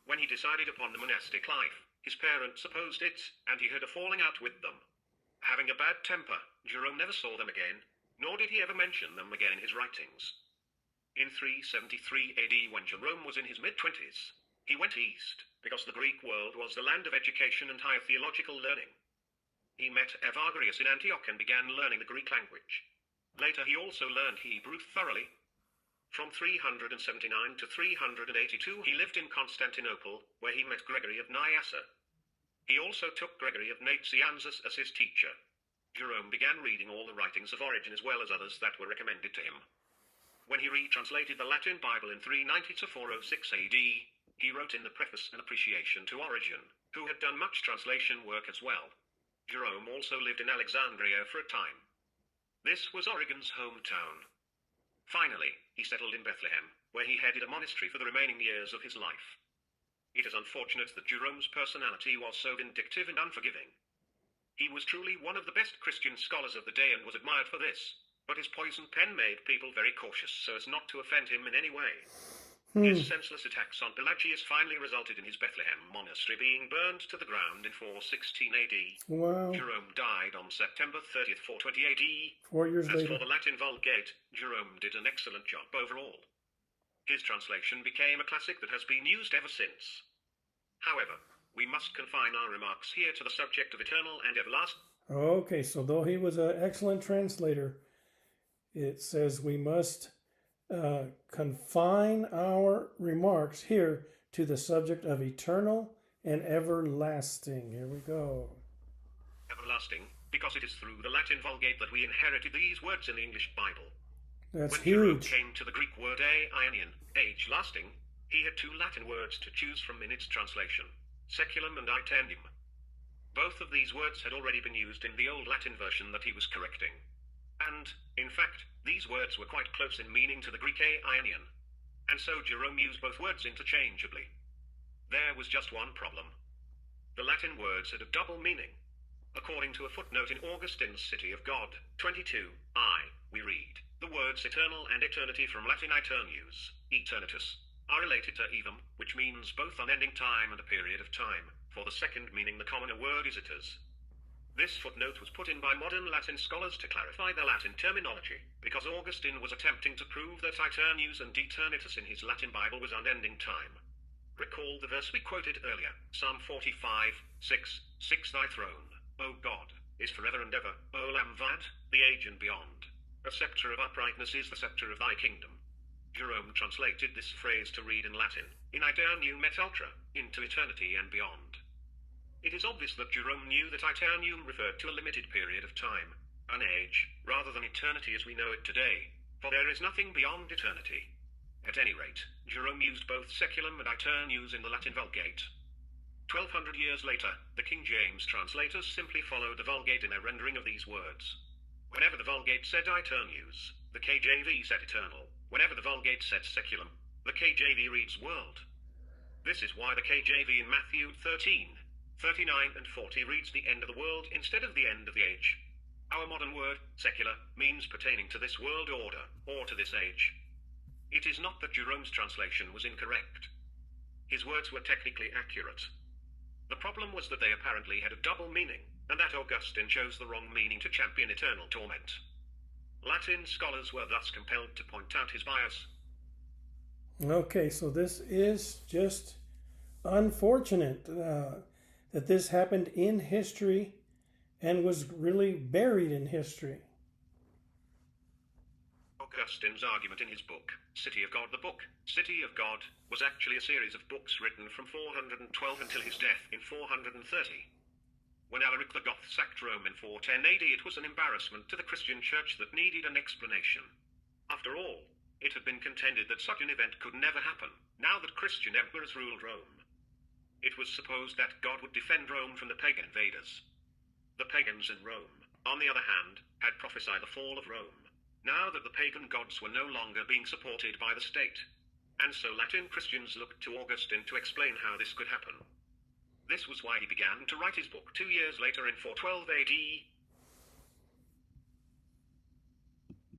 When he decided upon the monastic life, his parents opposed it, and he had a falling out with them. Having a bad temper, Jerome never saw them again, nor did he ever mention them again in his writings. In 373 AD, when Jerome was in his mid-20s, he went east, because the Greek world was the land of education and higher theological learning. He met Evagrius in Antioch and began learning the Greek language. Later he also learned Hebrew thoroughly. From 379 to 382 he lived in Constantinople, where he met Gregory of Nyassa. He also took Gregory of Nazianzus as his teacher. Jerome began reading all the writings of Origen as well as others that were recommended to him. When he retranslated the Latin Bible in 390 to 406 AD, he wrote in the preface an appreciation to Origen, who had done much translation work as well. Jerome also lived in Alexandria for a time. This was Origen's hometown. Finally, he settled in Bethlehem, where he headed a monastery for the remaining years of his life. It is unfortunate that Jerome's personality was so vindictive and unforgiving. He was truly one of the best Christian scholars of the day and was admired for this, but his poison pen made people very cautious so as not to offend him in any way. His senseless attacks on Pelagius finally resulted in his Bethlehem monastery being burned to the ground in 416 AD. Wow. Jerome died on September 30th, 420 AD. 4 years As later. for the Latin Vulgate, Jerome did an excellent job overall. His translation became a classic that has been used ever since. However, we must confine our remarks here to the subject of eternal and everlasting. Okay, so though he was an excellent translator, it says we must confine our remarks here to the subject of eternal and everlasting. Here we go. Everlasting, because it is through the Latin Vulgate that we inherited these words in the English Bible. That's When Jerome huge. came to the Greek word aionian, age lasting, he had two Latin words to choose from in its translation, seculum and aeternium. Both of these words had already been used in the old Latin version that he was correcting. And, in fact, these words were quite close in meaning to the Greek aionian, and so Jerome used both words interchangeably. There was just one problem. The Latin words had a double meaning. According to a footnote in Augustine's City of God, 22I, we read, the words eternal and eternity from Latin aeternius, eternitus, are related to evum, which means both unending time and a period of time, for the second meaning the commoner word is etas. This footnote was put in by modern Latin scholars to clarify the Latin terminology, because Augustine was attempting to prove that aeternius and eternitus in his Latin Bible was unending time. Recall the verse we quoted earlier, Psalm 45:6, 6 Thy throne, O God, is forever and ever, Olam Vad, the age and beyond. A sceptre of uprightness is the sceptre of thy kingdom. Jerome translated this phrase to read in Latin, in aeternium et ultra, into eternity and beyond. It is obvious that Jerome knew that aeternium referred to a limited period of time, an age, rather than eternity as we know it today, for there is nothing beyond eternity. At any rate, Jerome used both seculum and aeternius in the Latin Vulgate. 1200 years later, the King James translators simply followed the Vulgate in their rendering of these words. Whenever the Vulgate said aeternius, the KJV said eternal. Whenever the Vulgate said seculum, the KJV reads world. This is why the KJV in Matthew 13, 39 and 40 reads the end of the world instead of the end of the age. Our modern word, secular, means pertaining to this world order, or to this age. It is not that Jerome's translation was incorrect. His words were technically accurate. The problem was that they apparently had a double meaning, and that Augustine chose the wrong meaning to champion eternal torment. Latin scholars were thus compelled to point out his bias. Okay, so this is just unfortunate that this happened in history and was really buried in history. Augustine's argument in his book, City of God. The book, City of God, was actually a series of books written from 412 until his death in 430. When Alaric the Goth sacked Rome in 410 AD, it was an embarrassment to the Christian church that needed an explanation. After all, it had been contended that such an event could never happen, now that Christian emperors ruled Rome. It was supposed that God would defend Rome from the pagan invaders. The pagans in Rome, on the other hand, had prophesied the fall of Rome, now that the pagan gods were no longer being supported by the state. And so Latin Christians looked to Augustine to explain how this could happen. This was why he began to write his book 2 years later in 412 AD,